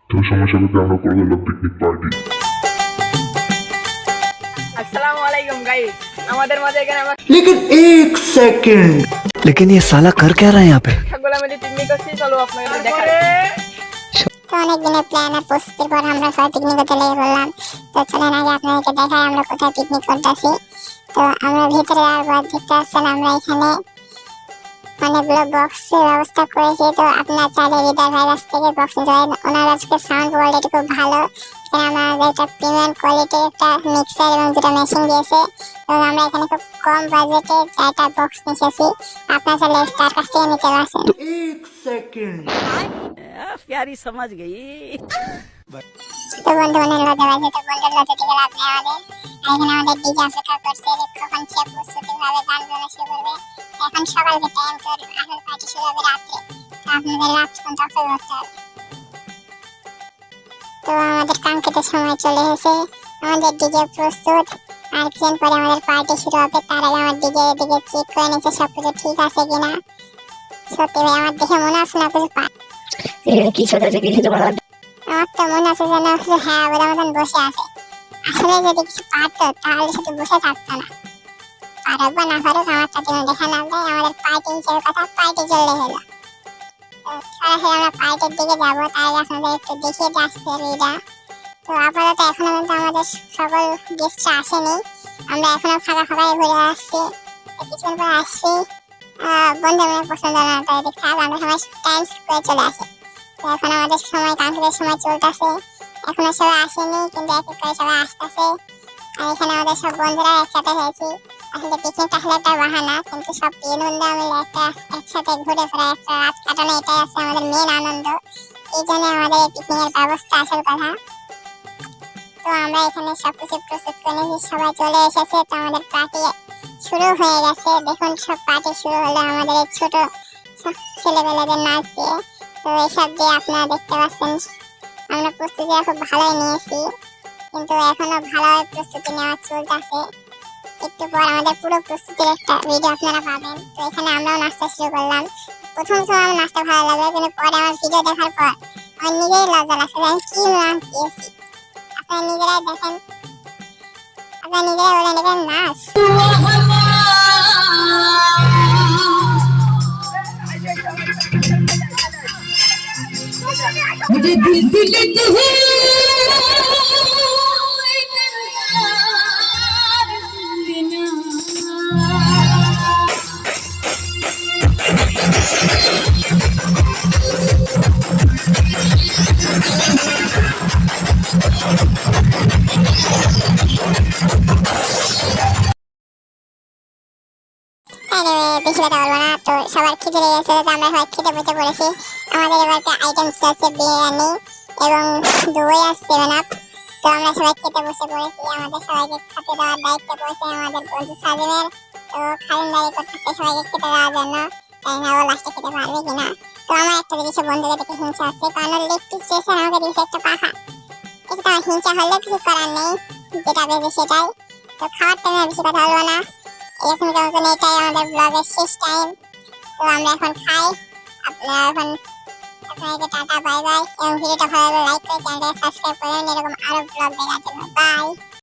তো সমস্যা বলতে আমরা করবো হলো পিকনিক পার্টি। আসসালামু আলাইকুম গাইস, আমাদের মাঝে এখানে আমরা लेकिन एक सेकंड लेकिन ये साला कर क्या रहा है यहाँ पे? সবগুলা মিলে পিকনিক করছি। চলো আপনাদের দেখাই। তো অনেক দিনের প্ল্যান আর প্রস্তুতির পর আমরা সবাই পিকনিক করতে লেগে পড়লাম। তো চলেন আগে আপনাদেরকে দেখাই আমরা কোথায় পিকনিক করতেছি। তো আমরা ভিতরে আর দেখতে আসছেন আমরা এখানে অনেকগুলো বক্সের ব্যবস্থা করেছি। তো আপনার চাইলে হৃদয় ভাইরাস থেকে বক্স নিতে পারেন। ওনার আজকে সাউন্ড কোয়ালিটি খুব ভালো, এখানে আমাদের একটা প্রিমিয়াম কোয়ালিটির একটা মিক্সার এবং দুটো মেশিন দিয়েছে এবং আমরা এখানে খুব কম বাজেটে 4টা বক্স নিয়েছি। আপনার চাইলে তার কাছ থেকে নিতে পারছেন। एक सेकंड प्यारी समझ गई। তো বন্ধু বান্ধব লজা বাজে, তো বন্ধুর লজা থেকে লাভ নেই আমাদের। আর এখানে আমাদের ডিজে অপেক্ষা করছে, কখন সে প্রস্তুতি ভাবে গান গাওয়া শুরু করবে। তো এখন সকালকে টাইম, তো আসল পার্টি শুরু হবে রাত্রে। তো আপনাদের রাত পর্যন্ত অপেক্ষা করতে হবে। তো আমাদের কাঙ্ক্ষিত সময় চলে এসেছে, আমাদের ডিজে প্রস্তুত। আর কিছুক্ষণ পরে আমাদের পার্টি শুরু হবে। তার আগে আমার ডিজে দিকে চেক করে নিচ্ছে সবকিছু ঠিক আছে কিনা। সত্যি ভাই আমার দেখে মনে আছে না কিছু কি ছোট ছোট কিছু বলা আমার তো মনে আছে যেন শুধু হ্যাঁ ওদের মতন বসে আছে। আসলে যদি কিছু পারতো তাহলে শুধু বসে থাকতো না। পারুক বা না পারুক আমার তাতে দেখা না যায়, আমাদের পার্টি হিসেবে কথা পার্টি চললে হলো। তো সরাসরি আমরা পার্টির দিকে যাবো, তাই আপনাদের একটু দেখিয়ে দিয়ে আসতে এটা। তো আপাতত এখনো কিন্তু আমাদের সকল গেস্টরা আসেনি, আমরা এখনো ফাঁকা ফাঁকাই ঘুরে আসছি। তো কিছুক্ষণ পর আসছি, বন্ধু আমার পছন্দ না তাই দেখতে আমরা সবাই টাইম করে চলে আসি। তো এখন আমাদের সময় কাঙ্ক্ষিত সময় চলতেছে, এখনো সবাই আসেনি কিন্তু এক এক করে সবাই আসতেছে। আর এখানে আমাদের সব বন্ধুরা একসাথে হয়েছি। আসলে পিকনিকটা আসলে একটা বাহানা, কিন্তু সব প্রিয় বন্ধু মিলে একটা একসাথে ঘুরে ফেরা একটা রাত কাটানো, এটাই আছে আমাদের মেন আনন্দ। এই জন্য আমাদের এই পিকনিকের ব্যবস্থা আসল কথা। তো আমরা এখানে সবকিছু প্রস্তুত করে নিয়েছি, সবাই চলে এসেছে। তো আমাদের পার্টি শুরু হয়ে গেছে, দেখুন সব পার্টি শুরু হলো আমাদের এই ছোট ছেলেবেলাদের নাচ দিয়ে। তো এসব দিয়ে আপনারা দেখতে পাচ্ছেন আমরা প্রস্তুতি খুব ভালোই নিয়েছি, কিন্তু এখনো ভালোভাবে প্রস্তুতি নেওয়া চলতেছে। একটু পর আমাদের পুরো প্রস্তুতির একটা ভিডিও আপনারা পাবেন। তো এখানে আমরাও নাচতে শুরু করলাম। প্রথম সময় আমার নাচতে ভালো লাগলো, কিন্তু পরে আমার ভিডিও দেখার পর আমার নিজেই লজ্জা লাগছে যে আমি কি নাচ দিয়েছি। আপনারা নিজেরাই দেখেন, আপনারা নিজেরাই বলে নেবেন নাচ। मुझे दिल दिल বেশি কথা বলবো না। তো সবার খিদে লেগে গেছে, তো আমরা সবাই খেতে বসে পড়েছি। আমাদের এবার আইটেমস আছে বিরিয়ানি এবং দই আর 7 আপ। তো আমরা সবাই খেতে বসে পড়েছি, আমাদের সবাইকে খেতে দেওয়ার দায়িত্ব পড়েছে আমাদের বন্ধু সাজিমের। তো খালিনদারি করতেছে সবাইকে খেতে দেওয়ার জন্য, তাই না ও লাস্টে খেতে পারবে কিনা। তো আমার একটা জিনিস বন্ধুদের দেখে হিংসা আছে, কারণ লেগ পিস চেয়েছে আমাকে দিয়েছে একটা পাখা। এটা তো আমার হিংসা হলেও কিছু করার নেই, যেটা বেশি সেটাই। তো খাওয়ার টাইমে বেশি কথা বলবো না, এখন যখন এটাই আমাদের ব্লগের শেষ টাইম। তো আমরা এখন খাই। আপনারা এখন আপনাদেরকে টাটা বাই বাই, এবং ভিডিওটা ভালো লাগলে লাইক করে চ্যানেলটাকে সাবস্ক্রাইব করবেন এরকম আরো ব্লগ দেখার জন্য। বাই।